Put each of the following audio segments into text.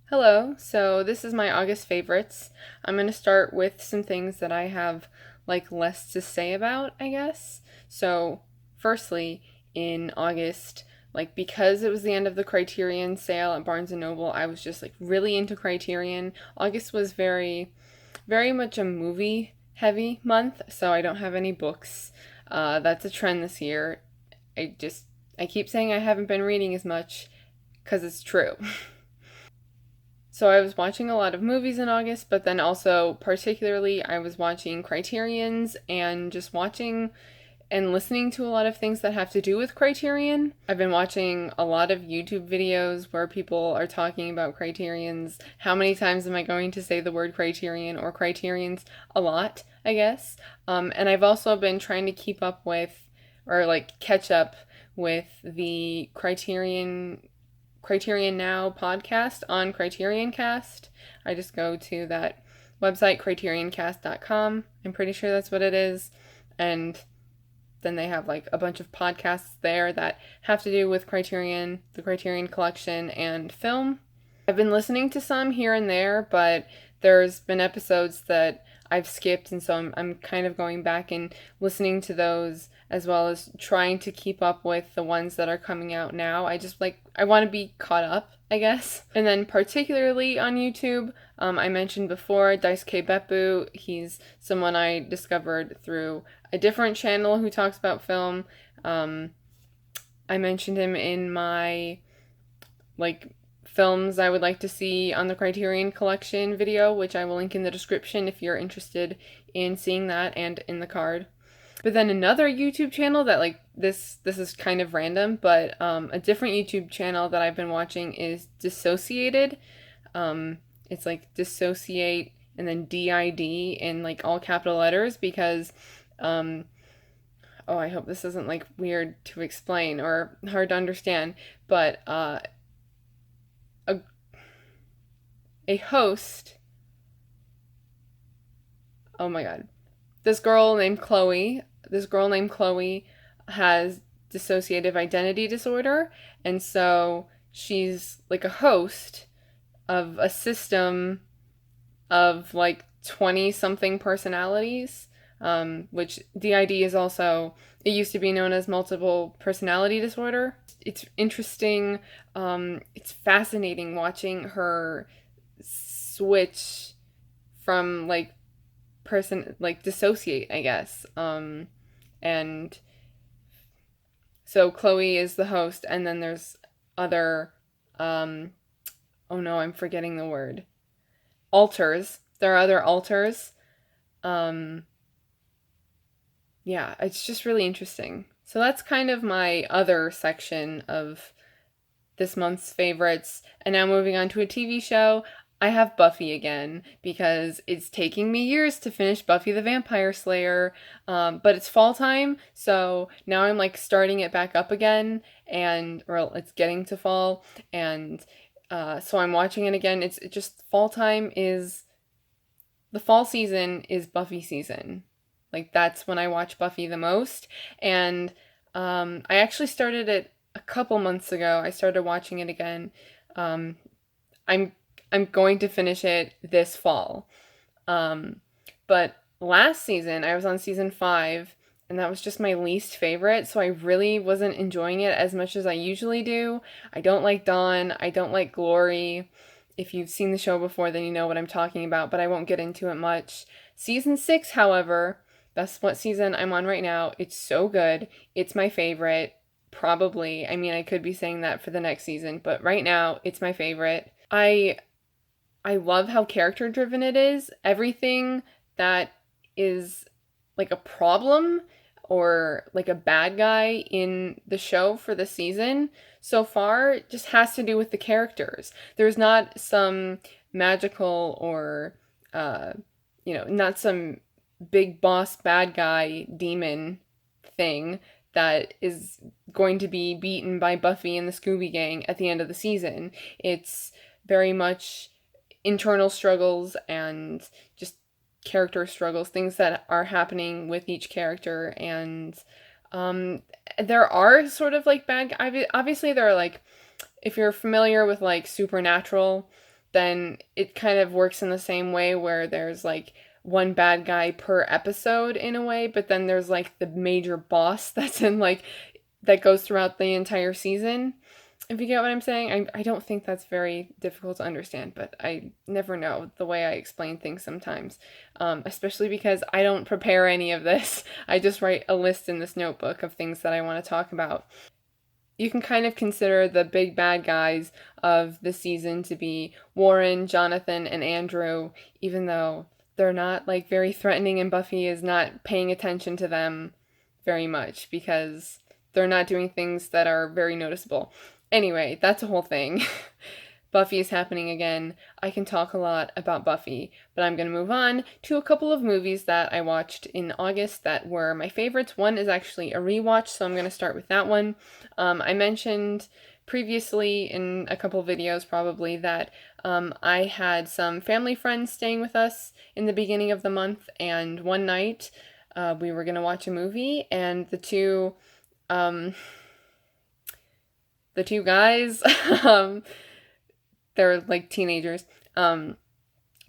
Hello, so this is my August favorites. I'm going to start with some things that I have less to say about, I guess. So, firstly, in August, because it was the end of the Criterion sale at Barnes and Noble, I was just really into Criterion. August was very much a movie heavy month, so I don't have any books. That's a trend this year. I keep saying I haven't been reading as much because it's true. So I was watching a lot of movies in August, but then also particularly I was watching Criterion's and just watching and listening to a lot of things that have to do with Criterion. I've been watching a lot of YouTube videos where people are talking about Criterion's. How many times am I going to say the word Criterion or Criterion's? A lot, I guess. And I've also been trying to keep up with or catch up with the Criterion Now podcast on Criterion Cast. I just go to that website, criterioncast.com. I'm pretty sure that's what it is. And then they have a bunch of podcasts there that have to do with Criterion, the Criterion Collection, and film. I've been listening to some here and there, but there's been episodes that I've skipped, and so I'm kind of going back and listening to those as well as trying to keep up with the ones that are coming out now. I want to be caught up, I guess. And then particularly on YouTube, I mentioned before Daisuke Beppu. He's someone I discovered through a different channel who talks about film. I mentioned him in my films I would like to see on the Criterion Collection video, which I will link in the description if you're interested in seeing that and in the card. But then another YouTube channel that this is kind of random, but a different YouTube channel that I've been watching is Dissociated. It's dissociate and then DID in all capital letters because oh, I hope this isn't weird to explain or hard to understand, but a host. Oh my god. This girl named Chloe has dissociative identity disorder, and so she's a host of a system of 20 something personalities, which DID is also, it used to be known as multiple personality disorder. It's interesting. It's fascinating watching her switch from dissociate, I guess. And so Chloe is the host, and then there's other oh no, I'm forgetting the word. Alters. There are other alters. Yeah, it's just really interesting. So that's kind of my other section of this month's favorites. And now moving on to a TV show. I have Buffy again because it's taking me years to finish Buffy the Vampire Slayer, but it's fall time, so now I'm starting it back up again, it's getting to fall, and so I'm watching it again. It's just fall time is the fall season is Buffy season. That's when I watch Buffy the most, and I actually started it a couple months ago. I started watching it again. I'm going to finish it this fall. But last season, I was on season 5, and that was just my least favorite, so I really wasn't enjoying it as much as I usually do. I don't like Dawn. I don't like Glory. If you've seen the show before, then you know what I'm talking about, but I won't get into it much. Season 6, however, that's what season I'm on right now. It's so good. It's my favorite. Probably. I mean, I could be saying that for the next season, but right now, it's my favorite. I love how character driven it is. Everything that is a problem or a bad guy in the show for the season so far just has to do with the characters. There's not some magical or not some big boss bad guy demon thing that is going to be beaten by Buffy and the Scooby Gang at the end of the season. It's very much internal struggles and just character struggles, things that are happening with each character, and there are sort of bad, obviously there are if you're familiar with Supernatural, then it kind of works in the same way where there's like one bad guy per episode in a way, but then there's like the major boss that's in like that goes throughout the entire season. If you get what I'm saying, I don't think that's very difficult to understand, but I never know the way I explain things sometimes, especially because I don't prepare any of this. I just write a list in this notebook of things that I want to talk about. You can kind of consider the big bad guys of the season to be Warren, Jonathan, and Andrew, even though they're not like very threatening and Buffy is not paying attention to them very much because they're not doing things that are very noticeable. Anyway, that's a whole thing. Buffy is happening again. I can talk a lot about Buffy, but I'm going to move on to a couple of movies that I watched in August that were my favorites. One is actually a rewatch, so I'm going to start with that one. I mentioned previously in a couple videos probably that I had some family friends staying with us in the beginning of the month, and one night we were going to watch a movie, and the two guys, they're like teenagers,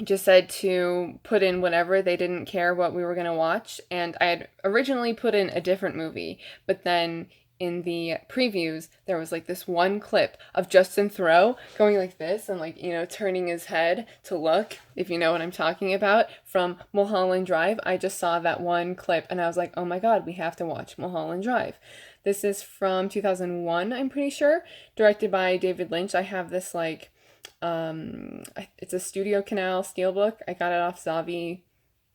just said to put in whatever. They didn't care what we were going to watch. And I had originally put in a different movie, but then in the previews, there was like this one clip of Justin Theroux going like this and like, you know, turning his head to look, if you know what I'm talking about, from Mulholland Drive. I just saw that one clip and I was like, oh my God, we have to watch Mulholland Drive. This is from 2001, I'm pretty sure, directed by David Lynch. I have this like, it's a Studio Canal steelbook. I got it off Zavi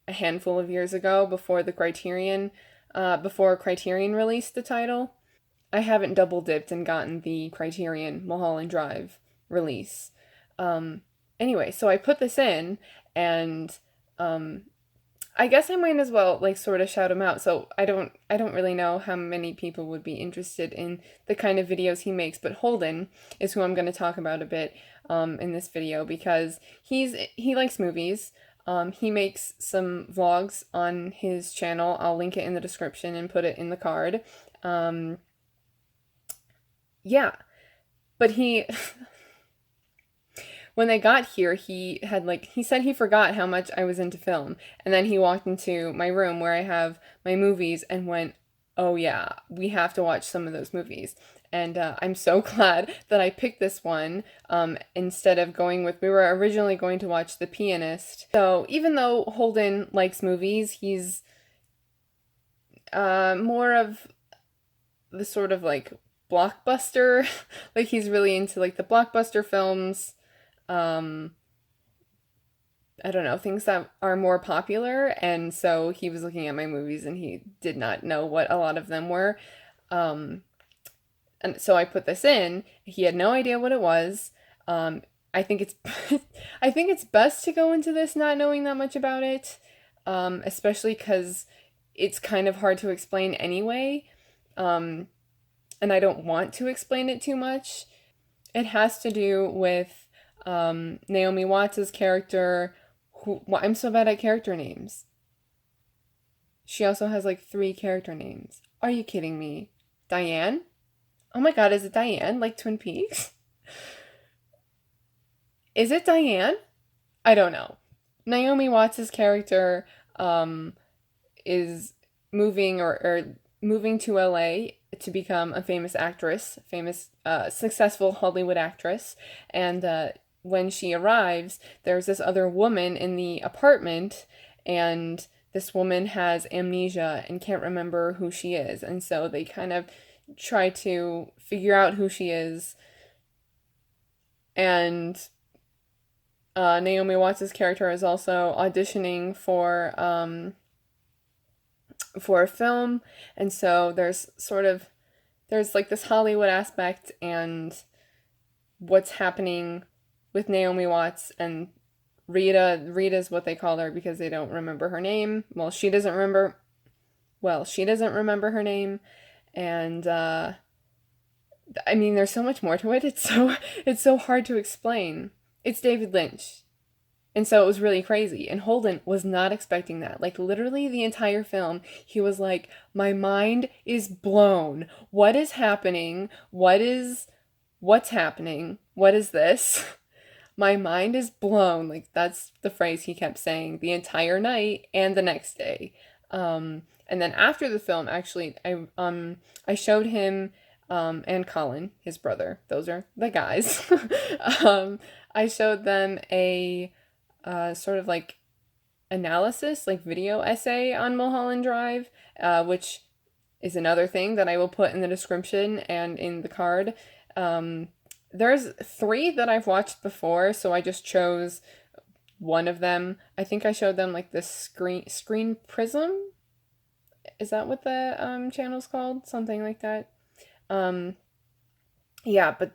a handful of years ago before Criterion released the title. I haven't double dipped and gotten the Criterion Mulholland Drive release. Anyway, so I put this in, and I guess I might as well like sort of shout him out. So I don't really know how many people would be interested in the kind of videos he makes, but Holden is who I'm going to talk about a bit in this video because he likes movies. He makes some vlogs on his channel. I'll link it in the description and put it in the card. Yeah, but he when they got here, he said he forgot how much I was into film. And then he walked into my room where I have my movies and went, oh yeah, we have to watch some of those movies. And I'm so glad that I picked this one instead of we were originally going to watch The Pianist. So even though Holden likes movies, he's more of the sort of like blockbuster, like he's really into like the blockbuster films. I don't know, things that are more popular, and so he was looking at my movies and he did not know what a lot of them were. And so I put this in. He had no idea what it was. I think it's I think it's best to go into this not knowing that much about it, especially because it's kind of hard to explain anyway. And I don't want to explain it too much. It has to do with Naomi Watts' character, I'm so bad at character names. She also has like 3 character names. Are you kidding me? Diane? Oh my God, is it Diane? Like Twin Peaks? Is it Diane? I don't know. Naomi Watts' character is moving or moving to LA to become a famous actress, successful Hollywood actress, and when she arrives, there's this other woman in the apartment, and this woman has amnesia and can't remember who she is, and so they kind of try to figure out who she is, and Naomi Watts' character is also auditioning for a film, and so there's like this Hollywood aspect and what's happening with Naomi Watts and Rita. Rita's what they call her because they don't remember her name. She doesn't remember her name, and I mean, there's so much more to it. It's so hard to explain. It's David Lynch. And so it was really crazy. And Holden was not expecting that. Like, literally the entire film, he was like, my mind is blown. What is happening? What's happening? What is this? my mind is blown. Like, that's the phrase he kept saying the entire night and the next day. And then after the film, actually, I showed him and Colin, his brother. Those are the guys. I showed them a sort of like analysis, like video essay on Mulholland Drive, which is another thing that I will put in the description and in the card. There's 3 that I've watched before, so I just chose one of them. I think I showed them like this screen prism. Is that what the channel's called? Something like that. Yeah, but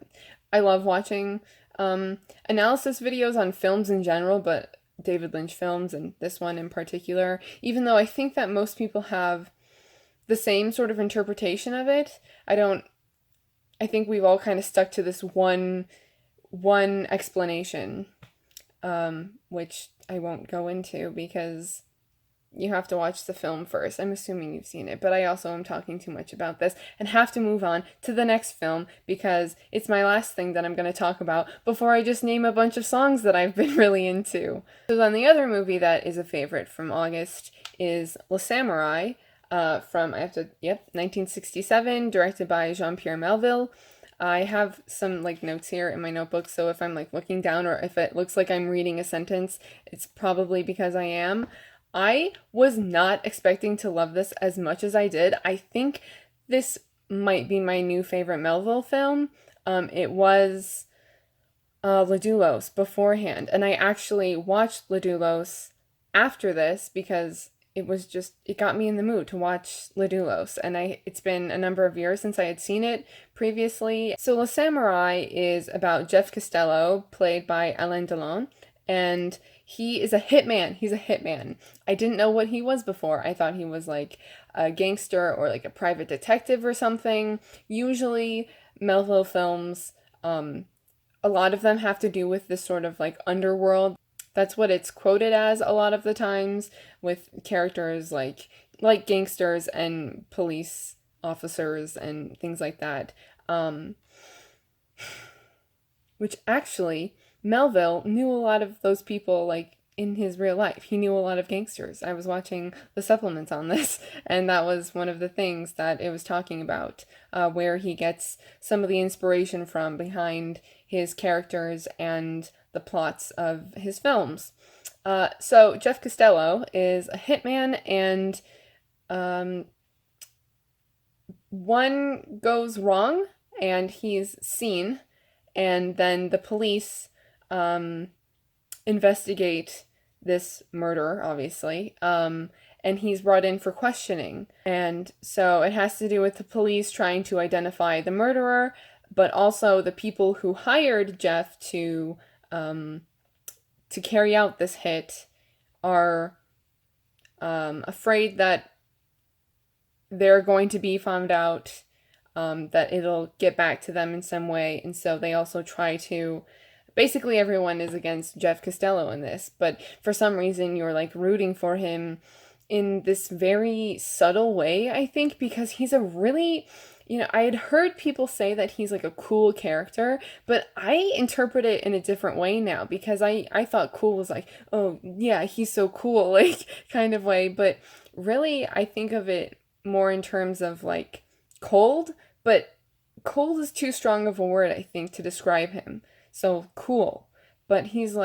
I love watching analysis videos on films in general, but David Lynch films and this one in particular, even though I think that most people have the same sort of interpretation of it. I think we've all kind of stuck to this one explanation, which I won't go into because you have to watch the film first. I'm assuming you've seen it, but I also am talking too much about this and have to move on to the next film because it's my last thing that I'm going to talk about before I just name a bunch of songs that I've been really into. So then the other movie that is a favorite from August is Le Samourai, from 1967, directed by Jean-Pierre Melville. I have some like notes here in my notebook, so if I'm like looking down or if it looks like I'm reading a sentence, it's probably because I am. I was not expecting to love this as much as I did. I think this might be my new favorite Melville film. It was Le Doulos beforehand, and I actually watched Le Doulos after this because it got me in the mood to watch Le Doulos, and it's been a number of years since I had seen it previously. So Le Samourai is about Jeff Costello, played by Alain Delon, and he is a hitman. He's a hitman. I didn't know what he was before. I thought he was like a gangster or like a private detective or something. Usually Melville films, a lot of them have to do with this sort of like underworld. That's what it's quoted as a lot of the times, with characters like gangsters and police officers and things like that. Which actually, Melville knew a lot of those people, like, in his real life. He knew a lot of gangsters. I was watching the supplements on this, and that was one of the things that it was talking about, where he gets some of the inspiration from behind his characters and the plots of his films. So Jeff Costello is a hitman, and one goes wrong, and he's seen, and then the police investigate this murder, obviously, and he's brought in for questioning. And so it has to do with the police trying to identify the murderer, but also the people who hired Jeff to carry out this hit are afraid that they're going to be found out, that it'll get back to them in some way, and so they also try to... Basically, everyone is against Jeff Costello in this, but for some reason you're like rooting for him in this very subtle way, I think, because he's a really... I had heard people say that he's like a cool character, but I interpret it in a different way now, because I thought cool was like, oh yeah, he's so cool, like, kind of way, but really I think of it more in terms of like cold, but cold is too strong of a word, I think, to describe him. So cool, but he's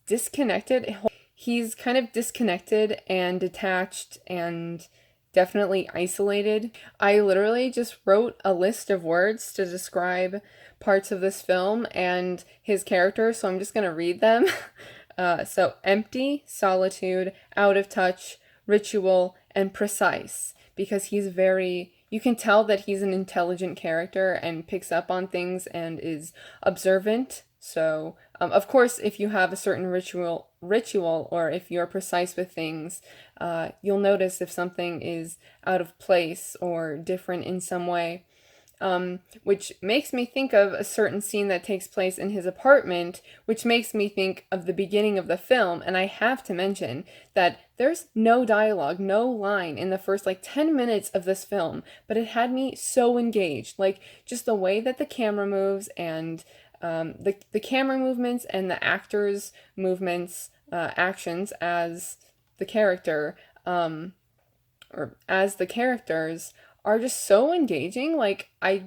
disconnected. He's kind of disconnected and detached and definitely isolated. I literally just wrote a list of words to describe parts of this film and his character, so I'm just going to read them. So empty, solitude, out of touch, ritual, and precise, because you can tell that he's an intelligent character and picks up on things and is observant. So, of course, if you have a certain ritual, or if you're precise with things, you'll notice if something is out of place or different in some way. Which makes me think of a certain scene that takes place in his apartment, which makes me think of the beginning of the film. And I have to mention that there's no dialogue, no line in the first 10 minutes of this film, but it had me so engaged. Like, just the way that the camera moves and the camera movements and the actors' movements, actions as the character, or as the characters are just so engaging. Like I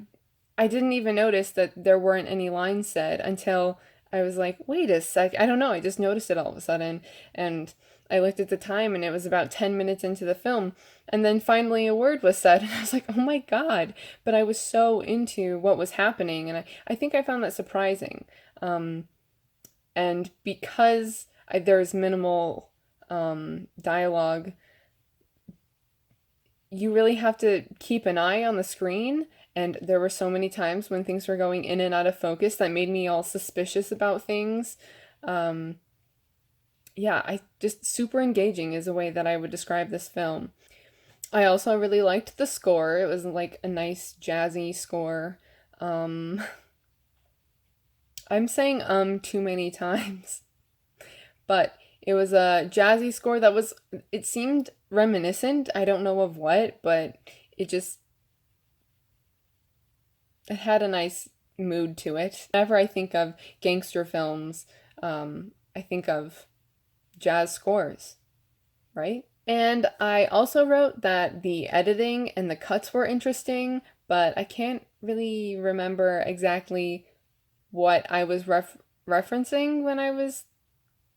didn't even notice that there weren't any lines said until I was like, wait a sec. I don't know. I just noticed it all of a sudden. And I looked at the time and it was about 10 minutes into the film. And then finally a word was said. And I was like, oh my God. But I was so into what was happening. And I think I found that surprising. And because there's minimal dialogue, you really have to keep an eye on the screen. And there were so many times when things were going in and out of focus that made me all suspicious about things. Yeah, I just super engaging is a way that I would describe this film. I also really liked the score. It was like a nice jazzy score. Um, I'm saying too many times, but it was a jazzy score that was, it seemed reminiscent. I don't know of what, but it just, it had a nice mood to it. Whenever I think of gangster films, I think of jazz scores, right? And I also wrote that the editing and the cuts were interesting, but I can't really remember exactly what I was referencing when I was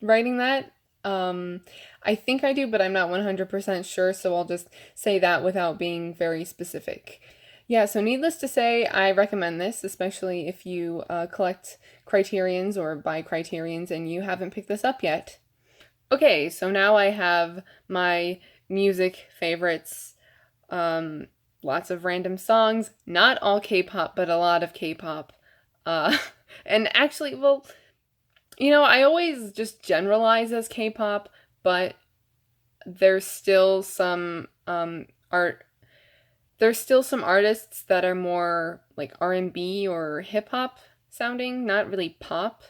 writing that. I think I do, but I'm not 100% sure, so I'll just say that without being very specific. Yeah, so needless to say, I recommend this, especially if you collect Criterions or buy Criterions and you haven't picked this up yet. Okay, so now I have my music favorites. Lots of random songs, not all K-pop, but a lot of K-pop. Uh, and actually, well, I always just generalize as K-pop, but there's still some art. There's still some artists that are more like R&B or hip hop sounding, not really pop.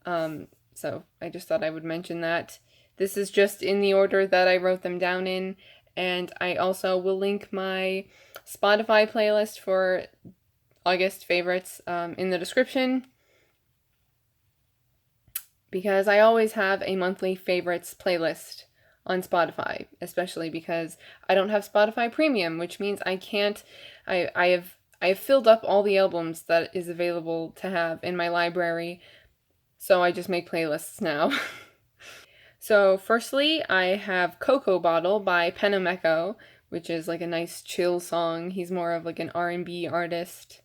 So I just thought I would mention that. This is just in the order that I wrote them down in, and I also will link my Spotify playlist for August favorites in the description, because I always have a monthly favorites playlist on Spotify, especially because I don't have Spotify Premium, which means I have filled up all the albums that is available to have in my library, so I just make playlists now. So firstly, I have Cocoa Bottle by PENOMECO, which is like a nice chill song. He's more of like an R&B artist.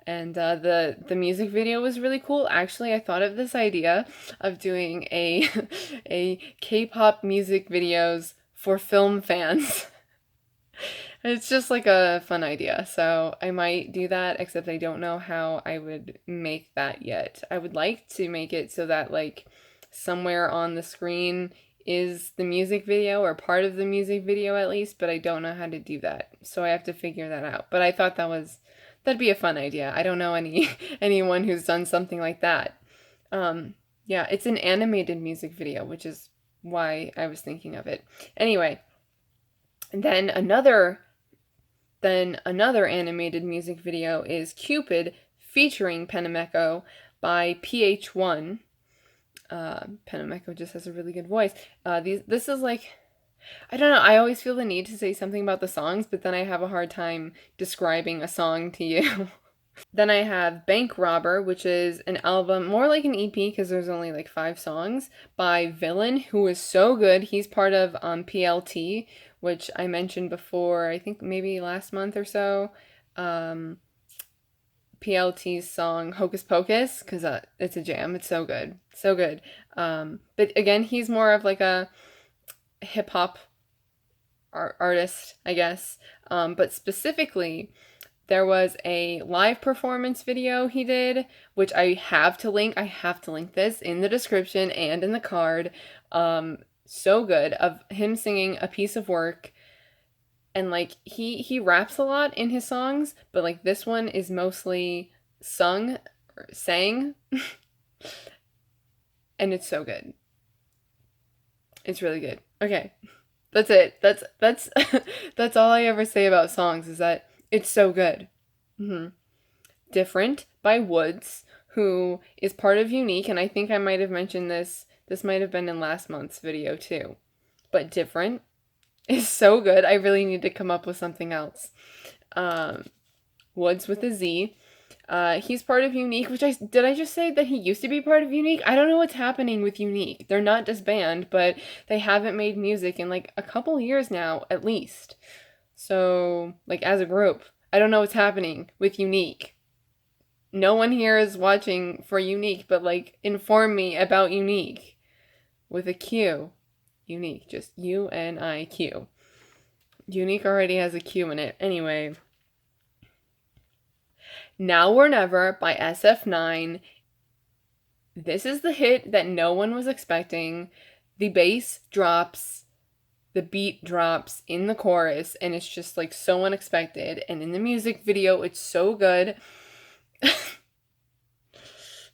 And the music video was really cool. Actually, I thought of this idea of doing a a K-pop music videos for film fans. It's just like a fun idea, so I might do that, except I don't know how I would make that yet. I would like to make it so that like somewhere on the screen is the music video or part of the music video at least, but I don't know how to do that. So I have to figure that out. But I thought that'd be a fun idea. I don't know anyone who's done something like that. Yeah, it's an animated music video, which is why I was thinking of it. Anyway, then another animated music video is Cupid featuring PENOMECO by PH1. PENOMECO just has a really good voice. This is like, I don't know, I always feel the need to say something about the songs, but then I have a hard time describing a song to you. Then I have Bank Robber, which is an album, more like an EP because there's only like 5 songs, by Villain, who is so good. He's part of PLT, which I mentioned before, I think maybe last month or so. PLT's song Hocus Pocus, because it's a jam. It's so good. So good. But again, he's more of like a hip-hop artist, I guess. But specifically, there was a live performance video he did, which I have to link. I have to link this in the description and in the card. So good, of him singing A Piece of Work. And like he raps a lot in his songs, but like this one is mostly sung or sang. And it's so good. It's really good. Okay. That's it. That's that's all I ever say about songs, is that it's so good. Different by WOODZ, who is part of Unique, and I think I might have mentioned this. This might have been in last month's video too. But Different is so good. I really need to come up with something else. WOODZ with a Z. He's part of Unique, which did I just say that he used to be part of Unique? I don't know what's happening with Unique. They're not disbanded, but they haven't made music in like a couple years now, at least. So, like, as a group, I don't know what's happening with Unique. No one here is watching for Unique, but like, inform me about Unique. With a Q. Unique, just UNIQ. Unique already has a Q in it. Anyway. Now or Never by SF9. This is the hit that no one was expecting. The bass drops, the beat drops in the chorus, and it's just like so unexpected. And in the music video, it's so good.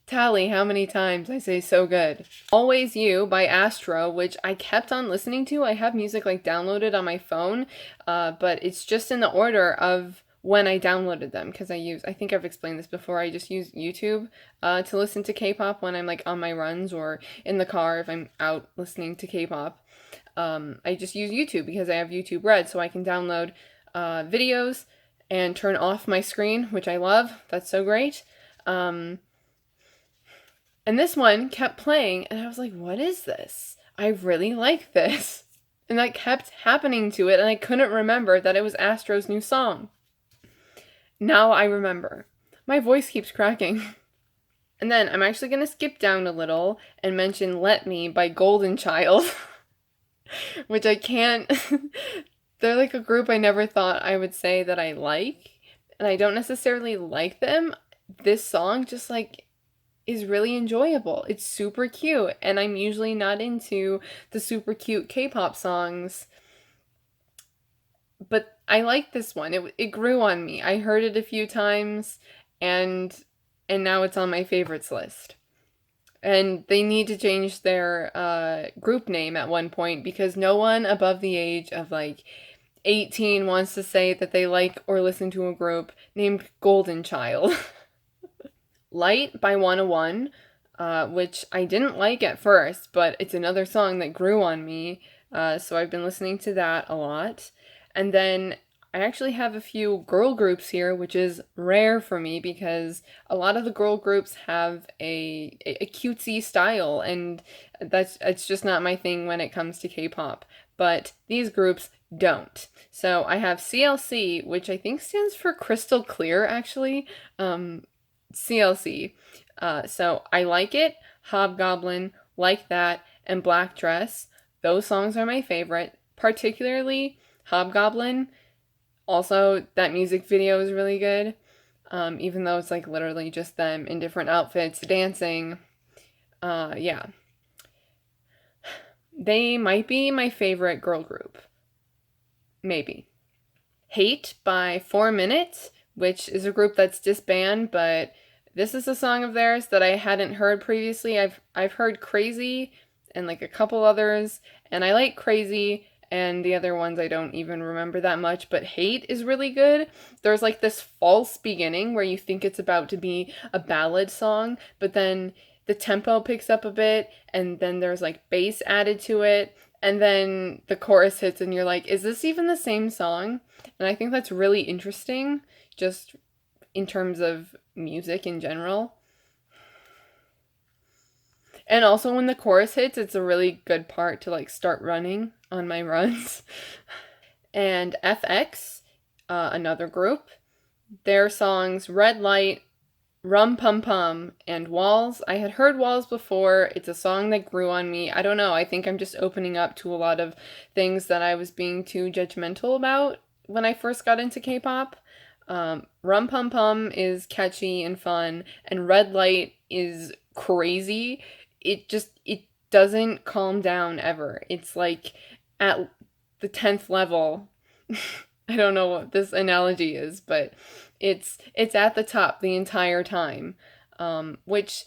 Tally how many times I say so good. Always You by ASTRO, which I kept on listening to. I have music like downloaded on my phone, but it's just in the order of when I downloaded them, because I think I've explained this before, I just use YouTube to listen to K-pop when I'm like on my runs or in the car if I'm out listening to K-pop. I just use YouTube because I have YouTube Red, so I can download videos and turn off my screen, which I love. That's so great. And this one kept playing, and I was like, what is this? I really like this. And that kept happening to it, and I couldn't remember that it was ASTRO's new song. Now I remember. My voice keeps cracking. And then I'm actually going to skip down a little and mention Let Me by Golden Child, which I can't... They're like a group I never thought I would say that I like, and I don't necessarily like them. This song just like is really enjoyable. It's super cute, and I'm usually not into the super cute K-pop songs, but I like this one. It grew on me. I heard it a few times, and now it's on my favorites list. And they need to change their group name at one point, because no one above the age of like 18 wants to say that they like or listen to a group named Golden Child. Light by 101, which I didn't like at first, but it's another song that grew on me, so I've been listening to that a lot. And then I actually have a few girl groups here, which is rare for me because a lot of the girl groups have a cutesy style, and it's just not my thing when it comes to K-pop. But these groups don't. So I have CLC, which I think stands for Crystal Clear, actually. CLC. So I Like It, Hobgoblin, Like That, and Black Dress. Those songs are my favorite, particularly Hobgoblin. Also, that music video is really good, even though it's like literally just them in different outfits dancing. Yeah. They might be my favorite girl group. Maybe. Hate by 4 Minutes, which is a group that's disbanded, but this is a song of theirs that I hadn't heard previously. I've heard Crazy and like a couple others, and I like Crazy, and the other ones I don't even remember that much, but Hate is really good. There's like this false beginning where you think it's about to be a ballad song, but then the tempo picks up a bit, and then there's like bass added to it, and then the chorus hits and you're like, is this even the same song? And I think that's really interesting, just in terms of music in general. And also when the chorus hits, it's a really good part to like start running on my runs. And FX, another group, their songs Red Light, Rum Pum Pum, and Walls. I had heard Walls before. It's a song that grew on me. I don't know. I think I'm just opening up to a lot of things that I was being too judgmental about when I first got into K-pop. Rum Pum Pum is catchy and fun, and Red Light is crazy. It doesn't calm down ever. It's like at the 10th level. I don't know what this analogy is, but it's at the top the entire time, which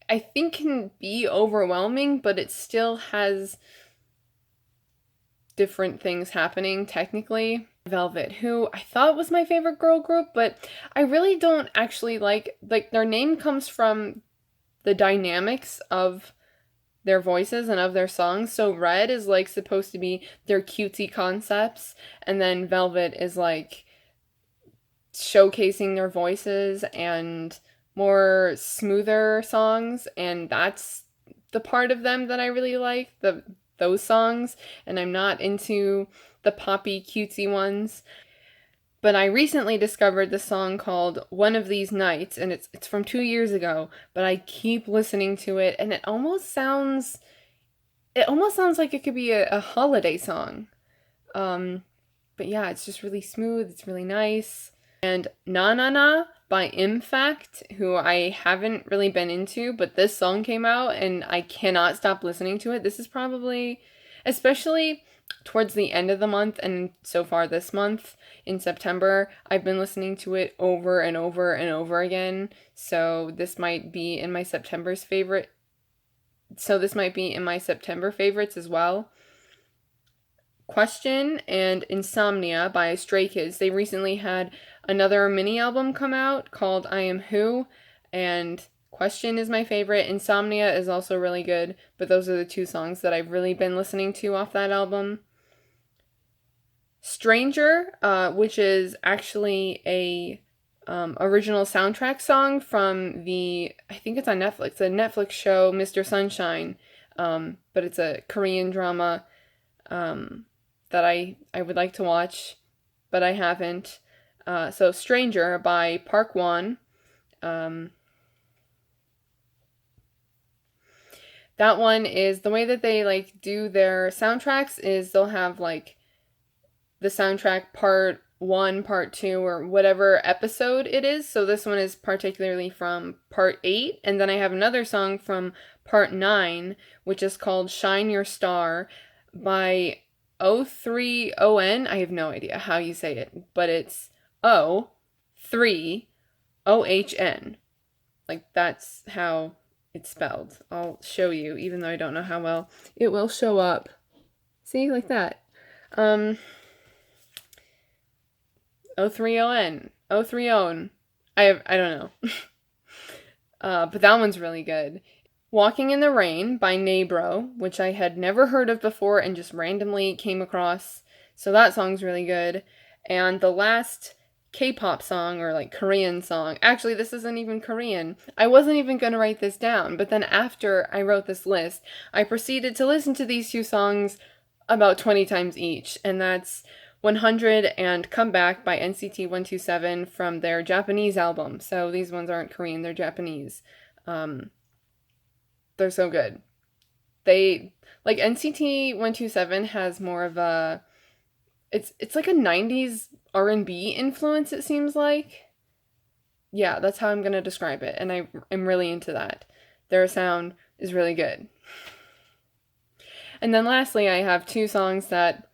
I think can be overwhelming, but it still has different things happening technically. Velvet, who I thought was my favorite girl group, but I really don't actually like their name comes from the dynamics of their voices and of their songs. So Red is like supposed to be their cutesy concepts, and then Velvet is like showcasing their voices and more smoother songs, and that's the part of them that I really like, those songs, and I'm not into the poppy cutesy ones. But I recently discovered the song called One of These Nights, and it's from 2 years ago, but I keep listening to it, and it almost sounds like it could be a holiday song. But yeah, it's just really smooth, it's really nice. And NANANA by IMFACT, who I haven't really been into, but this song came out and I cannot stop listening to it. This is probably, especially towards the end of the month and so far this month in September, I've been listening to it over and over and over again. So this might be in my September favorites as well. Question and Insomnia by Stray Kids. They recently had another mini album come out called I Am Who, and Question is my favorite. Insomnia is also really good, but those are the two songs that I've really been listening to off that album. Stranger, which is actually a original soundtrack song from I think it's on Netflix, a Netflix show, Mr. Sunshine, but it's a Korean drama that I would like to watch, but I haven't. So Stranger by Park Won. That one is, the way that they like do their soundtracks is they'll have like the soundtrack part 1, part 2, or whatever episode it is. So this one is particularly from part 8, and then I have another song from part 9, which is called Shine Your Star by O3ON. I have no idea how you say it, but it's O3OHN. Like, that's how it's spelled. I'll show you, even though I don't know how well it will show up. See, like that. O3ON. O3ON. I don't know. But that one's really good. Walking in the Rain by Neighbro, which I had never heard of before and just randomly came across. So that song's really good. And the last K-pop song, or like Korean song. Actually, this isn't even Korean. I wasn't even going to write this down, but then after I wrote this list, I proceeded to listen to these two songs about 20 times each, and that's 100 and Come Back by NCT 127 from their Japanese album. So these ones aren't Korean, they're Japanese. They're so good. They, like, NCT 127 has more of a, it's like a 90s R&B influence, it seems like. Yeah, that's how I'm going to describe it, and I'm really into that. Their sound is really good. And then lastly, I have two songs that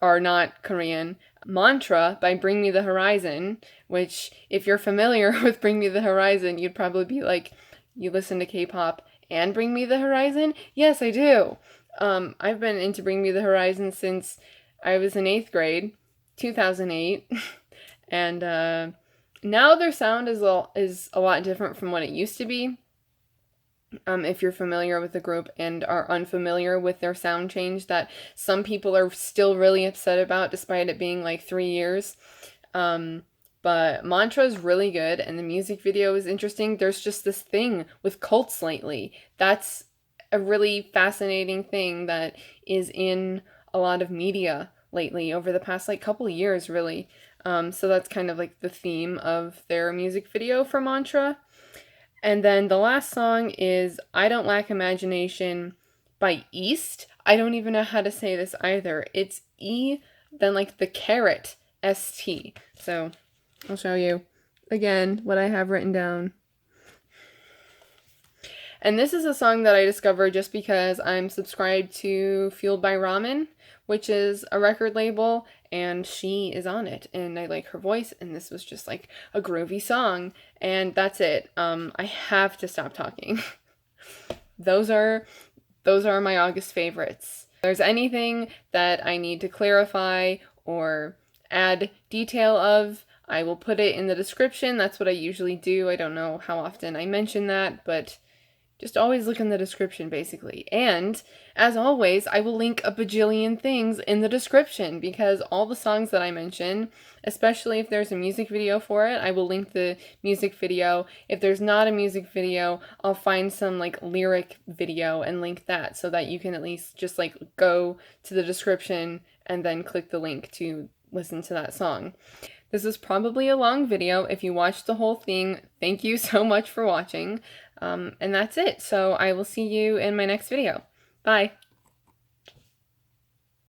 are not Korean. Mantra by Bring Me the Horizon, which, if you're familiar with Bring Me the Horizon, you'd probably be like, you listen to K-pop and Bring Me the Horizon? Yes, I do. I've been into Bring Me the Horizon since I was in 8th grade, 2008, and now their sound is a lot different from what it used to be. If you're familiar with the group and are unfamiliar with their sound change that some people are still really upset about despite it being like 3 years. But Mantra is really good, and the music video is interesting. There's just this thing with cults lately. That's a really fascinating thing that is in a lot of media lately over the past like couple years, really. So that's kind of like the theme of their music video for Mantra. And then the last song is I Don't Lack Imagination by East. I don't even know how to say this either. It's E, then like the caret, S-T. So I'll show you again what I have written down. And this is a song that I discovered just because I'm subscribed to Fueled by Ramen, which is a record label, and she is on it, and I like her voice, and this was just like a groovy song, and that's it. I have to stop talking. Those are my August favorites. If there's anything that I need to clarify or add detail of, I will put it in the description. That's what I usually do. I don't know how often I mention that, but just always look in the description, basically. And, as always, I will link a bajillion things in the description, because all the songs that I mention, especially if there's a music video for it, I will link the music video. If there's not a music video, I'll find some, like, lyric video and link that, so that you can at least just, like, go to the description and then click the link to listen to that song. This is probably a long video. If you watched the whole thing, thank you so much for watching. And that's it. So I will see you in my next video. Bye.